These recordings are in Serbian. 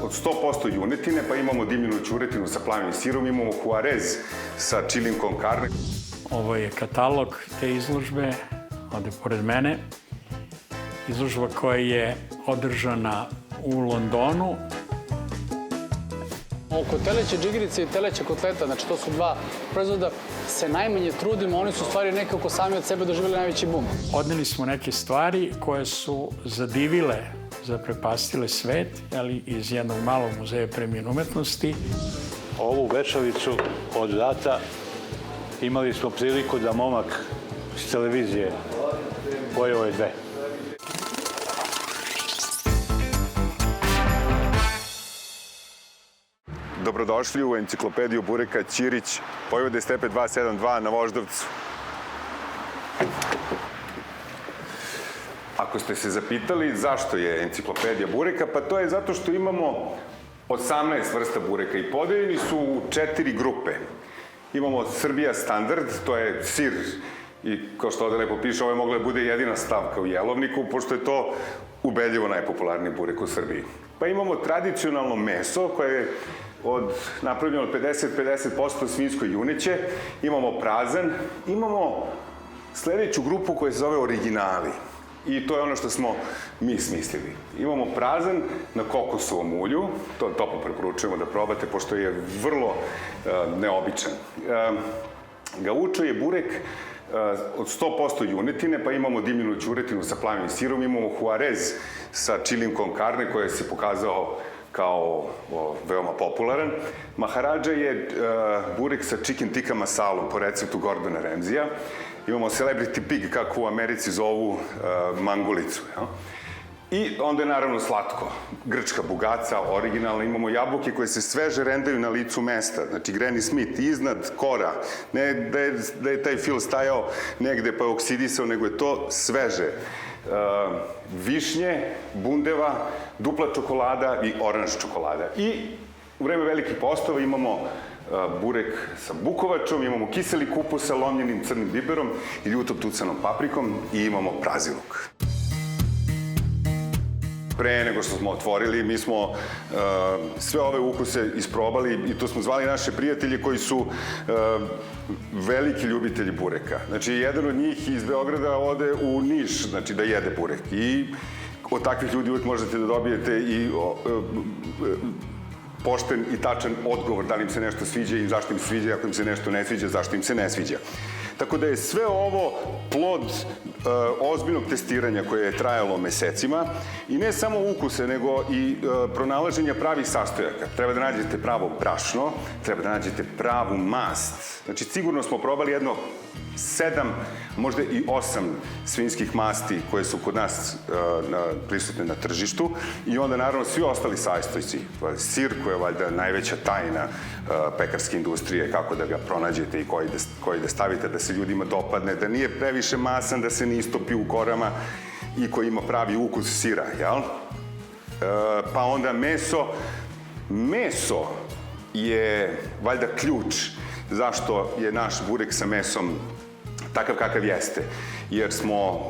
od 100% junetine, pa imamo dimljenu ćuretinu sa plavim sirom, imamo Juarez sa chilim con carne. Ovo je katalog te izložbe, ovde pored mene. Izložba koja je održana u Londonu. Oko teleće džigirice i teleće kotleta, znači to su dva proizvoda, se najmanje trudimo, oni su u stvari nekako sami od sebe doživjeli najveći bum. Odneli smo neke stvari koje su zadivile, zaprepastile svet, ali iz jednog malog muzeja premijene umetnosti. Ovu večalicu od rata imali smo priliku da momak s televizije pojeo je dve. Dobrodošli u enciklopediju bureka Ćirić, Vojvode stepe 272 na Voždovcu. Ako ste se zapitali zašto je enciklopedija bureka, pa to je zato što imamo 18 vrsta bureka i podeljeni su u 4 grupe. Imamo Srbija standard, to je sir i kao što ovde lepo piše, ovo je mogla da bude jedina stavka u jelovniku, pošto je to ubedljivo najpopularniji burek u Srbiji. Pa imamo tradicionalno meso koje je napravljeno od 50% svinjsko juneće, imamo prazan, imamo sledeću grupu koja se zove originali. I to je ono što smo mi smislili. Imamo prazan na kokosovom ulju, to toplo preporučujemo da probate, pošto je vrlo neobičan. Gaučo je burek od 100% junetine, pa imamo dimljenu ćuretinu sa plavim sirom, imamo Juarez sa chilim con carne, koji se pokazao kao veoma popularan. Maharadža je burek sa chicken tikka masalom po receptu Gordona Ramsaya. Imamo Celebrity Pig, kako u Americi zovu mangulicu. I onda je naravno slatko. Grčka bugaca, originalna. Imamo jabuke koje se sveže rendaju na licu mesta. Znači Granny Smith, iznad kora. Ne da je taj fil stajao negde pa je oksidisao, nego je to sveže. Višnje, bundeva, dupla čokolada i oranž čokolada. I u vreme velikih postova imamo burek sa bukovačom, imamo kiseli kupus sa lomljenim crnim biberom i ljutom tucanom paprikom i imamo praziluk. Pre nego što smo otvorili, mi smo sve ove ukuse isprobali i to smo zvali naše prijatelje koji su veliki ljubitelji bureka. Znači, jedan od njih iz Beograda ode u Niš, znači da jede burek. I od takvih ljudi uvek možete da dobijete i pošten i tačan odgovor da li im se nešto sviđa i zašto im se sviđa, ako im se nešto ne sviđa, zašto im se ne sviđa. Tako da je sve ovo plod ozbiljnog testiranja koje je trajalo mesecima i ne samo ukuse, nego i pronalaženja pravih sastojaka. Treba da nađete pravo brašno, treba da nađete pravu mast. Znači, sigurno smo probali jedno 7, možda i 8 svinjskih masti koje su kod nas prisutne na tržištu i onda naravno svi ostali sastojci. Sir koji je valjda najveća tajna pekarske industrije, kako da ga pronađete i koji da stavite da se ljudima dopadne, da nije previše masan, da se ne istopi u korama i koji ima pravi ukus sira, jel? Pa onda meso. Meso je valjda ključ zašto je naš burek sa mesom takav kakav jeste, jer smo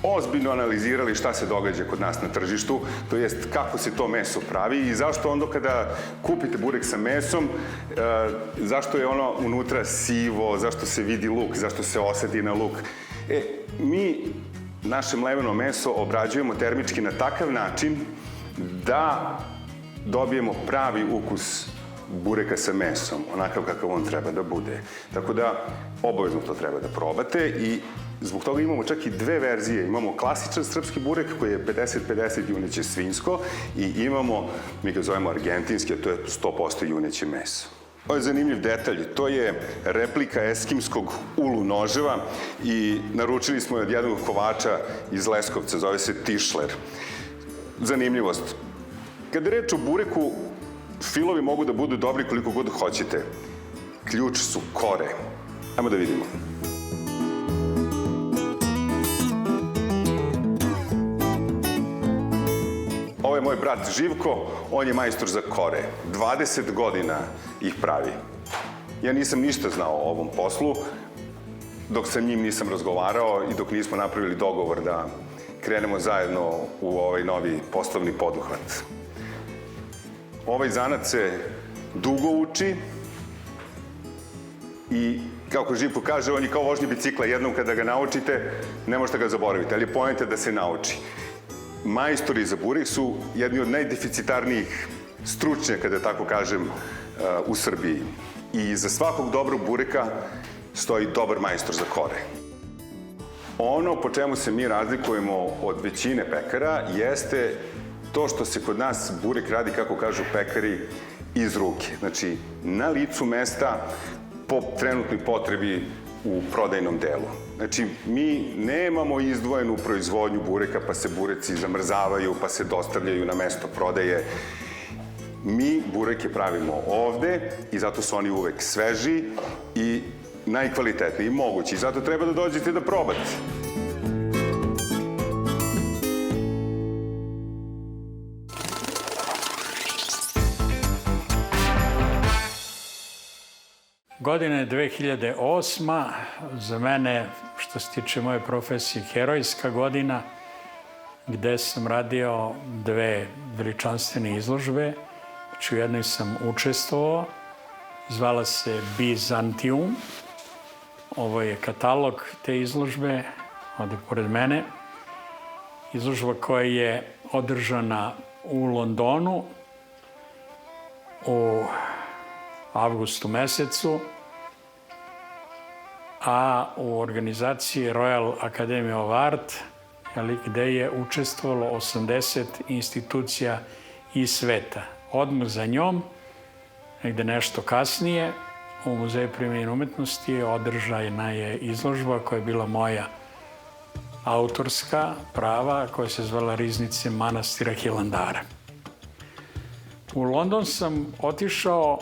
ozbiljno analizirali šta se događa kod nas na tržištu, to jest kako se to meso pravi i zašto onda kada kupite burek sa mesom, zašto je ono unutra sivo, zašto se vidi luk, zašto se oseti na luk. Mi naše mleveno meso obrađujemo termički na takav način da dobijemo pravi ukus bureka sa mesom, onakav kakav on treba da bude. Tako da, obavezno to treba da probate i zbog toga imamo čak i dve verzije. Imamo klasičan srpski burek koji je 50-50 juneće svinjsko i imamo, mi ga zovemo argentinski, a to je 100% juneće meso. Ovo je zanimljiv detalj, to je replika eskimskog ulu noževa i naručili smo je od jednog kovača iz Leskovca, zove se Tišler. Zanimljivost. Kada je reč o bureku, filovi mogu da budu dobri koliko god hoćete. Ključ su kore. Ajmo da vidimo. Ovo je moj brat Živko, on je majstor za kore. 20 godina ih pravi. Ja nisam ništa znao o ovom poslu, dok sa njim nisam razgovarao i dok nismo napravili dogovor da krenemo zajedno u ovaj novi poslovni poduhvat. Ovaj zanat se dugo uči i, kako Živko kaže, on je kao vožnje bicikla. Jednom kada ga naučite, ne možete ga zaboraviti, ali je poenta da se nauči. Majstori za burek su jedni od najdeficitarnijih stručnjaka, da tako kažem, u Srbiji. I za svakog dobrog bureka stoji dobar majstor za kore. Ono po čemu se mi razlikujemo od većine pekara jeste to što se kod nas burek radi, kako kažu pekari, iz ruke. Znači, na licu mesta, po trenutnoj potrebi u prodajnom delu. Znači, mi nemamo izdvojenu proizvodnju bureka, pa se bureci zamrzavaju, pa se dostavljaju na mesto prodaje. Mi bureke pravimo ovde i zato su oni uvek sveži i najkvalitetniji mogući. Zato treba da dođete da probate. Godina je 2008. Za mene, što se tiče moje profesije, herojska godina, gde sam radio 2 veličanstvene izložbe. Znači, u jednoj sam učestvovao, zvala se Bizantium. Ovo je katalog te izložbe, ovde pored mene. Izložba koja je održana u Londonu u avgustu mesecu, a u organizaciji Royal Academy of Art, gde je učestvovalo 80 institucija iz sveta. Odmah za njom, negde nešto kasnije, u Muzeju primenjene umetnosti održana je izložba koja je bila moja autorska prava, koja se zvala Riznice manastira Hilandara. U London sam otišao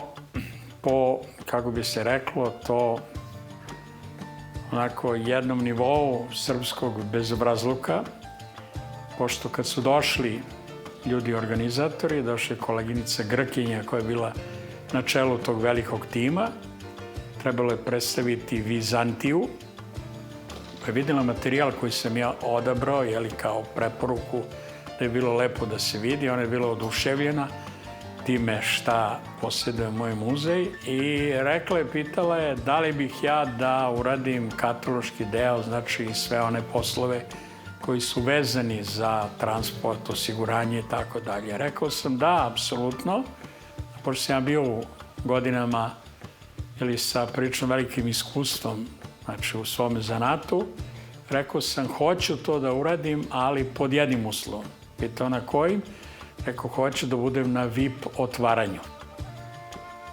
po, kako bi se reklo, to onako jednom nivou srpskog bezobrazluka, pošto kad su došli ljudi organizatori, došla je koleginica Grkinja koja je bila na čelu tog velikog tima, trebalo je predstaviti Vizantiju, koja je videla materijal koji sam ja odabrao, kao preporuku da je bilo lepo da se vidi. Ona je bila oduševljena time šta posjeduje moj muzej i pitala je da li bih ja da uradim kataloški deo, znači sve one poslove koji su vezani za transport, osiguranje i tako dalje. Rekao sam da, apsolutno, pošto sam ja bio u godinama sa prilično velikim iskustvom, znači u svome zanatu, rekao sam hoću to da uradim, ali pod jednim uslovom. Pitao na kojim? Rekao, hoću da budem na VIP otvaranju.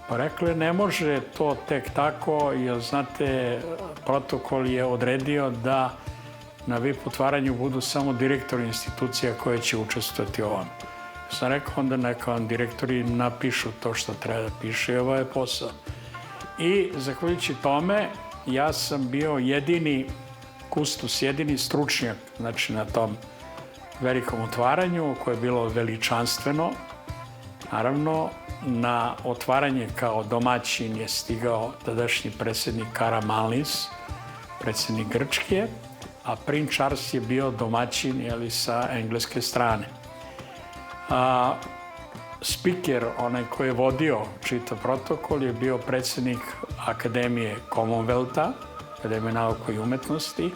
Pa rekao je, ne može to tek tako, jer znate, protokol je odredio da na VIP otvaranju budu samo direktori institucija koje će učestvovati u ovom. Sam rekao, onda neka vam direktori napišu to što treba da piše i ovo je posao. I zahvaljujući tome, ja sam bio jedini kustos, jedini stručnjak, znači na tom velikom otvaranju koje je bilo veličanstveno. Naravno, na otvaranje kao domaćin je stigao tadašnji predsjednik Karamanlis, predsjednik Grčke, a princ Charles je bio domaćin sa engleske strane. Spiker, onaj koji je vodio čitav protokol, je bio predsjednik Akademije Commonwealtha, Akademije nauka i umetnosti,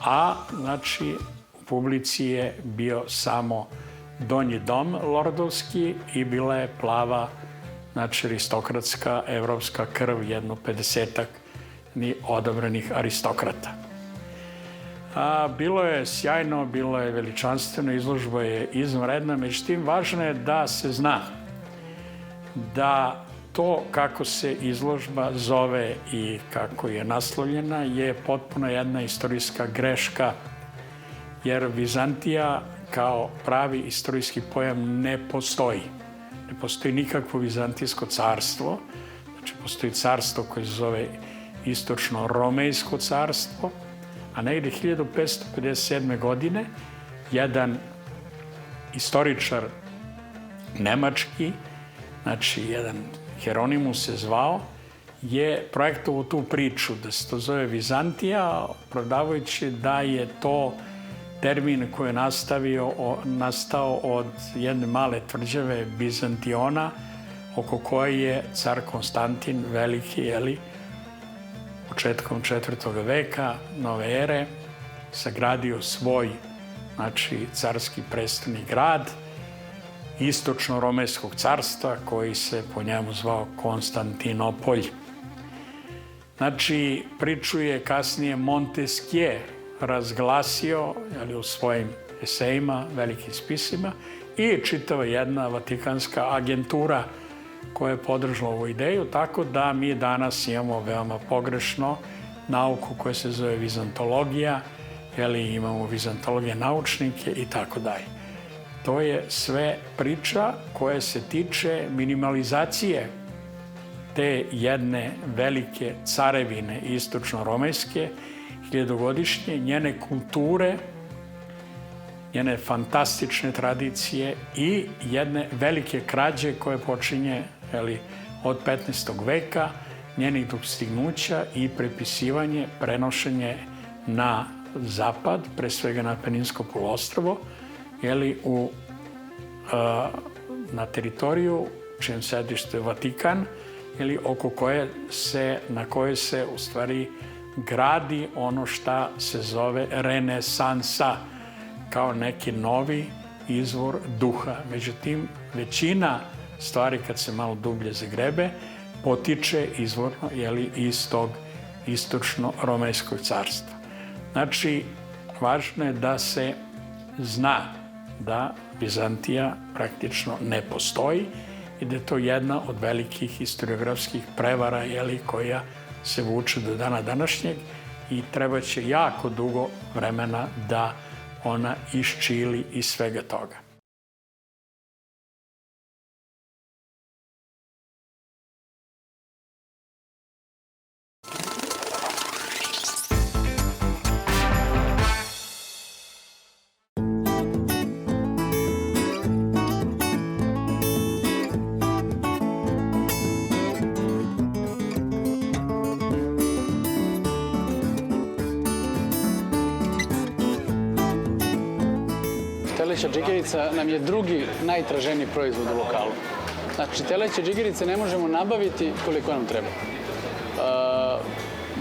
a znači u publici je bio samo donji dom lordovski i bila je plava, znači aristokratska evropska krv, jedno 50-ak odabranih aristokrata. Bilo je sjajno, bilo je veličanstveno, izložba je izvanredna, međutim, važno je da se zna da to kako se izložba zove i kako je naslovljena je potpuno jedna istorijska greška, jer Vizantija kao pravi istorijski pojam ne postoji. Ne postoji nikakvo vizantijsko carstvo, znači postoji carstvo koje se zove istočno-romejsko carstvo, a negde 1557. godine jedan istoričar nemački, znači jedan Hieronymus se zvao, je projektovao tu priču da se to zove Vizantija, prodavajući da je to termin koji je nastao od jedne male tvrđave Bizantiona, oko koje je car Konstantin Veliki, početkom 4. veka nove ere, sagradio svoj, carski prestolni grad istočno-romejskog carstva, koji se po njemu zvao Konstantinopolj. Priču je kasnije Montesquieu razglasio u svojim esejima, velikim spisima, i čitava jedna vatikanska agentura koja je podržala ovu ideju, tako da mi danas imamo veoma pogrešno nauku koja se zove vizantologija, imamo vizantologije naučnike i tako dalje. To je sve priča koja se tiče minimalizacije te jedne velike carevine istočno-romejske, hiljadugodišnje, njene kulture, njene fantastične tradicije i jedne velike krađe koje počinje od 15. veka, njenih dostignuća i prepisivanje, prenošenje na zapad, pre svega na Apeninsko poluostrvo, na teritoriju čijem sedište je Vatikan, na kojoj se u stvari gradi ono šta se zove renesansa, kao neki novi izvor duha. Međutim, većina stvari, kad se malo dublje zagrebe, potiče izvorno iz tog istočno-romejskog carstva. Važno je da se zna da Bizantija praktično ne postoji i da je to jedna od velikih historiografskih prevara koja se vuče do dana današnjeg i treba će jako dugo vremena da ona iščili iz svega toga. Teleća džigerica nam je drugi najtraženiji proizvod u lokalu. Teleće džigerice ne možemo nabaviti koliko nam treba.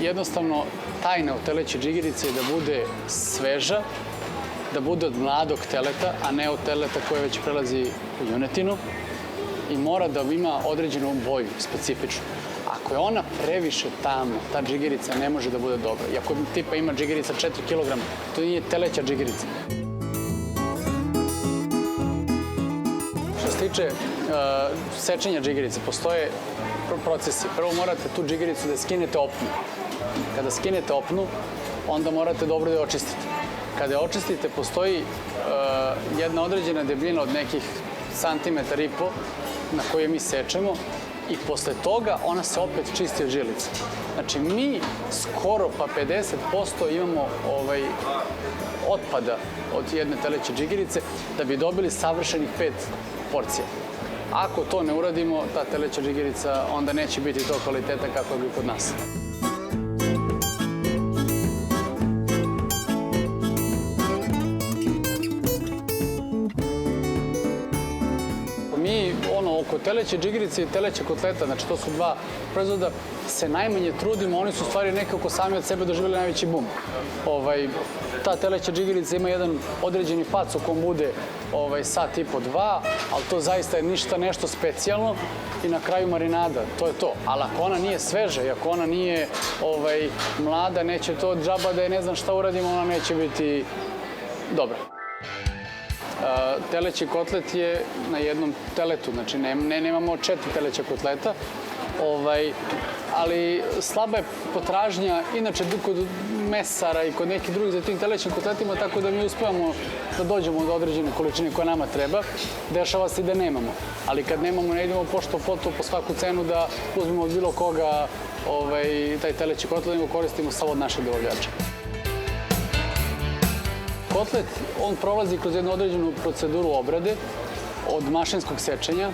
Jednostavno, tajna u teleće džigerice je da bude sveža, da bude od mladog teleta, a ne od teleta koje već prelazi u junetinu i mora da ima određenu boju, specifičnu. Ako je ona previše tamna, ta džigerica ne može da bude dobra. I ako tipa ima džigerica 4 kg, to nije teleća džigerica. Što se tiče sečenja džigerice, postoje procesi. Prvo morate tu džigericu da skinete opnu. Kada skinete opnu, onda morate dobro da je očistite. Kada je očistite, postoji jedna određena debljina od nekih santimetar i po na koju mi sečemo i posle toga ona se opet čisti od žilica. Znači, mi skoro pa 50% imamo otpada od jedne teleće džigerice da bi dobili savršenih 5 porcija. Ako to ne uradimo, ta teleća džigerica onda neće biti tog kvaliteta kako bi kod nas. Mi, oko teleće džigerice i teleće kotleta, znači to su dva proizvoda, se najmanje trudimo, oni su u stvari nekako sami od sebe doživjeli najveći bum. Ta teleća džigerica ima jedan određeni pac u kom bude sat i po, dva, ali to zaista je ništa nešto specijalno i na kraju marinada, to je to. Ali ako ona nije sveža i ako ona nije mlada, neće to džaba da je ne znam šta uradimo, ona neće biti dobra. Teleći kotlet je na jednom teletu, znači nemamo 4 teleća kotleta, ali slaba je potražnja inače kod mesara i kod nekih drugih za tim telećim kotletima, tako da mi uspevamo da dođemo do određene količine koja nama treba. Dešava se i da nemamo, ali kad nemamo ne idemo pošto poto po svaku cenu da uzmemo od bilo koga taj teleći kotlet, nego koristimo samo od naših dobavljača. Kotlet, on prolazi kroz jednu određenu proceduru obrade od mašinskog sečenja,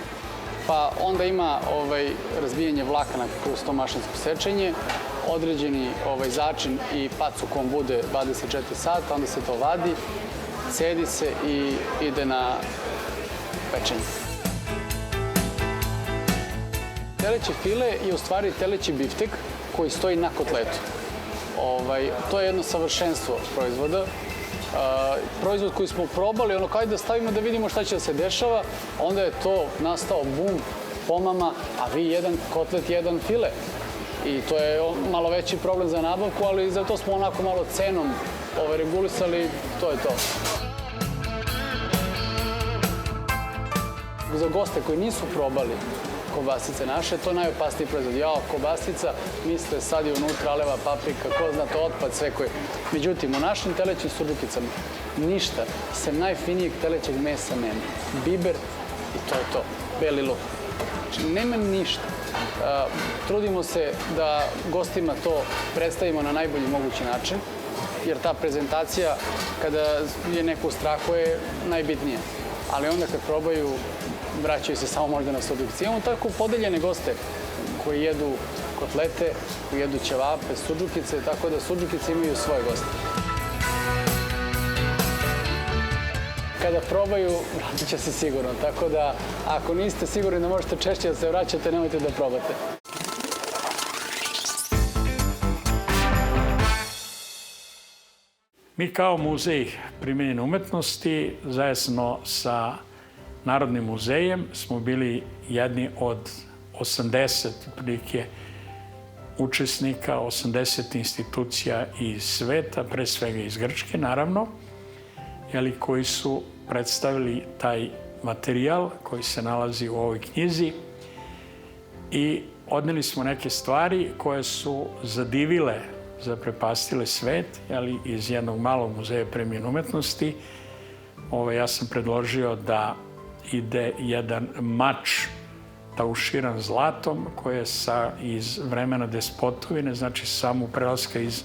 pa onda ima razbijanje vlakana kroz to mašinsko sečenje, određeni začin i pac u kom bude 24 sata, onda se to vadi, cedi se i ide na pečenje. Teleći file je u stvari teleći biftek koji stoji na kotletu. To je jedno savršenstvo proizvoda. Proizvod koji smo probali, kaj da stavimo da vidimo šta će da se dešava, onda je to nastao bum, pomama, a vi jedan kotlet, jedan file. I to je malo veći problem za nabavku, ali zato smo onako malo cenom regulisali, to je to. Za goste koji nisu probali kobasice naše, to je najopasniji proizvod. Kobasica, misle sad je unutra aleva, paprika, ko zna to, otpad, sve koje. Međutim, u našim telećim surdžukicama ništa sem najfinijeg telećeg mesa nema. Biber i to je to. Beli luk. Znači, nema ništa. Trudimo se da gostima to predstavimo na najbolji mogući način, jer ta prezentacija, kada je neko u strahu, je najbitnija. Ali onda kad probaju, vraćaju se samo možda na surdžukice. Imamo tako podeljene goste koji jedu kotlete, koji jedu ćevape, surdžukice, tako da surdžukice imaju svoje goste. Kada probaju, vratit će se sigurno. Tako da, ako niste sigurni da možete češće da se vraćate, nemojte da probate. Mi kao muzej primenjene umetnosti, zajedno sa Narodnim muzejem, smo bili jedni od 80 prilike učesnika, 80 institucija iz sveta, pre svega iz Grčke, naravno, koji su predstavili taj materijal koji se nalazi u ovoj knjizi i odneli smo neke stvari koje su zadivile, zaprepastile svet, iz jednog malog muzeja primenjene umetnosti. Ja sam predložio da ide jedan mač tauširan zlatom koji je iz vremena despotovine, znači samo prelaska iz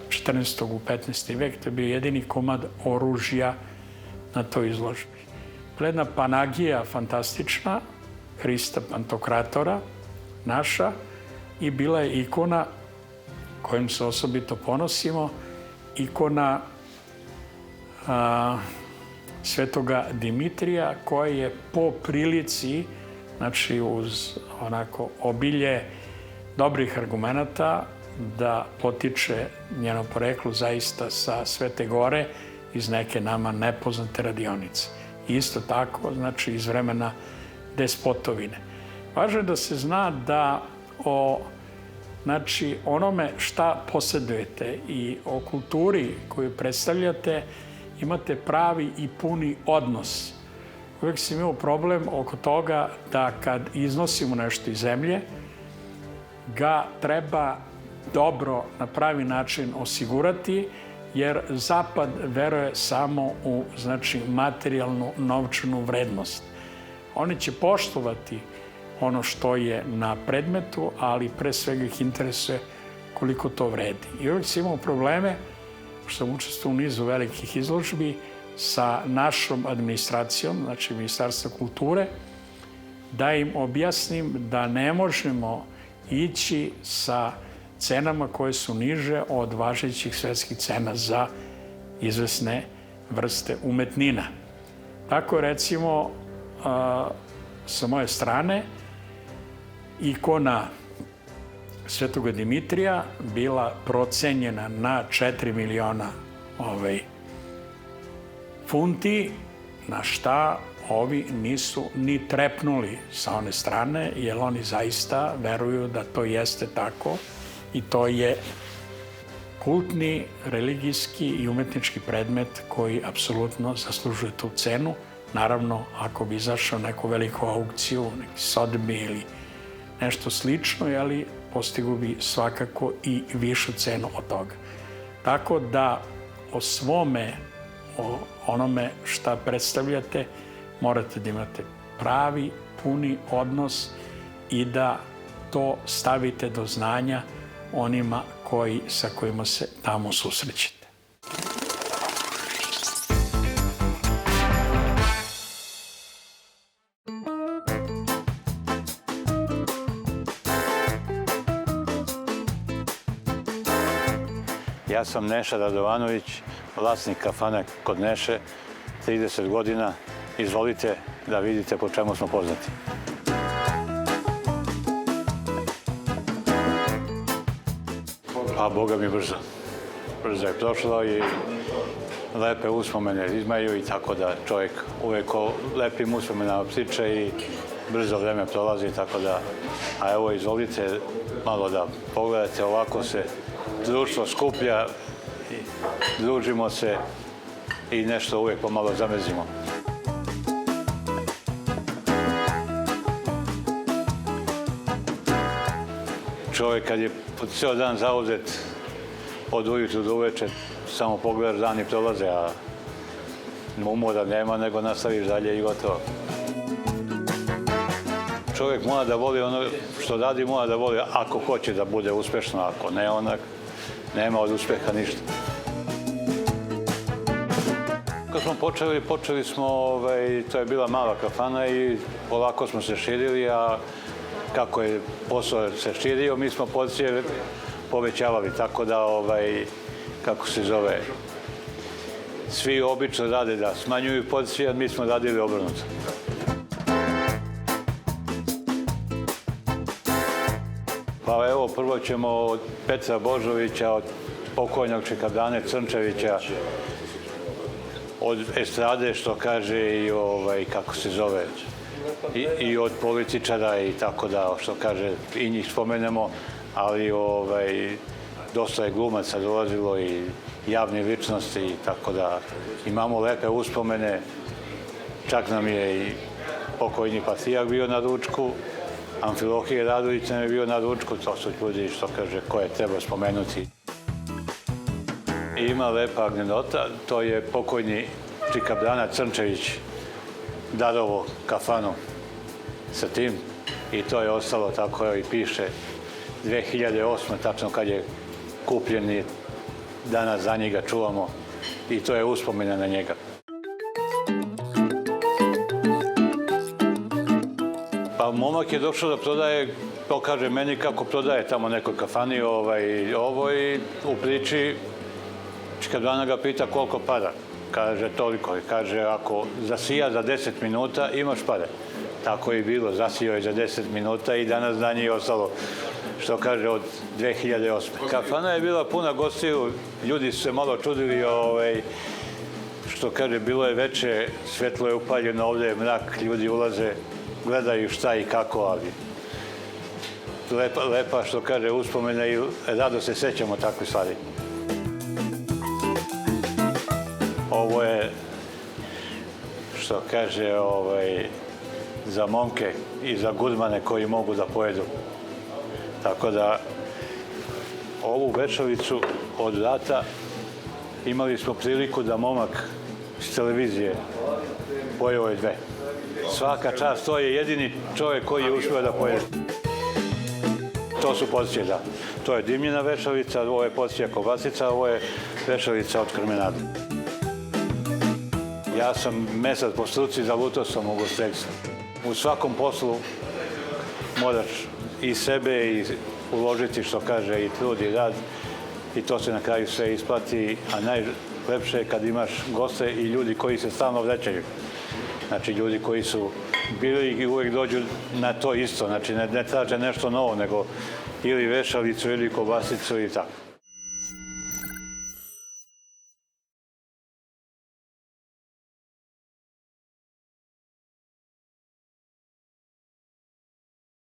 14. u 15. vek. To je bio jedini komad oružja na toj izložbi. Jedna panagija fantastična, Hrista Pantokratora, naša, i bila je ikona kojom se osobito ponosimo, ikona Svetoga Dimitrija, koja je po prilici, znači uz onako obilje dobrih argumenata, da potiče njeno poreklo zaista sa Svete Gore iz neke nama nepoznate radionice. Isto tako, znači iz vremena despotovine. Važno je da se zna da o onome šta posedujete i o kulturi koju predstavljate imate pravi i puni odnos. Uvijek sam imao problem oko toga da kad iznosimo nešto iz zemlje, ga treba dobro na pravi način osigurati, jer Zapad veruje samo u materijalnu novčanu vrednost. Oni će poštovati ono što je na predmetu, ali pre svega ih interesuje koliko to vredi. I uvijek sam imao probleme, što sam učestvovao u nizu velikih izložbi sa našom administracijom, znači Ministarstva kulture, da im objasnim da ne možemo ići sa cenama koje su niže od važećih svetskih cena za izvesne vrste umetnina. Tako je, recimo, sa moje strane, ikona Svetoga Dimitrija bila procenjena na 4 miliona funti, na šta ovi nisu ni trepnuli sa one strane, jer oni zaista veruju da to jeste tako i to je kultni, religijski i umetnički predmet koji apsolutno zaslužuje tu cenu. Naravno, ako bi izašao neku veliku aukciju, neki Sodbi ili nešto slično, postigu bi svakako i višu cenu od toga. Tako da o svome, o onome šta predstavljate, morate da imate pravi, puni odnos i da to stavite do znanja onima sa kojima se tamo susrećete. Ja sam Neša Radovanović, vlasnik kafane kod Neše, 30 godina. Izvolite da vidite po čemu smo poznati. Pa, Boga mi brzo. Brzo je prošlo i lepe uspomene izmaju i tako da čovjek uvijek o lepim uspomenama priča i brzo vreme prolazi, tako da, a evo izvolite malo da pogledate, ovako se društvo skuplja, družimo se i nešto uvijek pomalo zamezimo. Čovjek kad je cijel dan zauzet od ujutru do uveče, samo pogledaš, dani prolaze, a umora nema, nego nastaviš dalje i gotovo. Čovjek mora da voli ono što radi, mora da voli ako hoće da bude uspešno, ako ne, onak nema od uspeha ništa. Kad smo počeli smo, to je bila mala kafana i polako smo se širili, a kako je posao se širio, mi smo pozicije povećavali, tako da, kako se zove, svi obično rade da smanjuju pozicije, a mi smo radili obrnuto. Pa evo, prvo ćemo od Petra Božovića, od pokojnog Čikabdane Crnčevića, od estrade, što kaže, i kako se zove, i od političara i tako da, što kaže, i njih spomenemo, ali dosta je glumaca dolazilo i javne ličnosti i tako da imamo lepe uspomene. Čak nam je i pokojni Patrijak bio na ručku, Amfilohije Radović nam je bio na ručku, to su ljudi, što kaže, koje treba spomenuti. I ima lepa anegdota, to je pokojni Čikabdana Crnčević darovo kafanu sa tim i to je ostalo tako i piše 2008. tačno kad je kupljen i danas za njega čuvamo i to je uspomena na njega. Pa momak je došao da prodaje, pokaže meni kako prodaje tamo nekoj kafani i u priči Čikabdana ga pita koliko para. Kaže toliko i kaže ako zasija za 10 minuta imaš pare. Tako je bilo, zasijao je za 10 minuta i danas dan je ostalo, što kaže, od 2008. Kafana je bila puna gostiju, ljudi su se malo čudili, što kaže, bilo je veče, svetlo je upaljeno, ovdje je mrak, ljudi ulaze, gledaju šta i kako, ali lepa, što kaže, uspomena i rado se sećamo takve stvari. Ovo je, što kaže, za momke i za gudmane koji mogu da pojedu. Tako da, ovu večericu od rata imali smo priliku da momak iz televizije pojeo je 2. Svaka čast, to je jedini čovjek koji je uspio da pojede. To su pozicije, da. To je dimljena večerica, ovo je pozicija kobasica, ovo je večerica od krmenada. Ja sam mesar po struci, zalutao sam u ugostiteljstvu. U svakom poslu moraš i sebe i uložiti, što kaže, i trud i rad i to se na kraju sve isplati, a najlepše je kad imaš goste i ljudi koji se stalno vraćaju. Znači, ljudi koji su bili i uvijek dođu na to isto, znači ne traže nešto novo, nego ili vešalicu ili kobasicu i tako.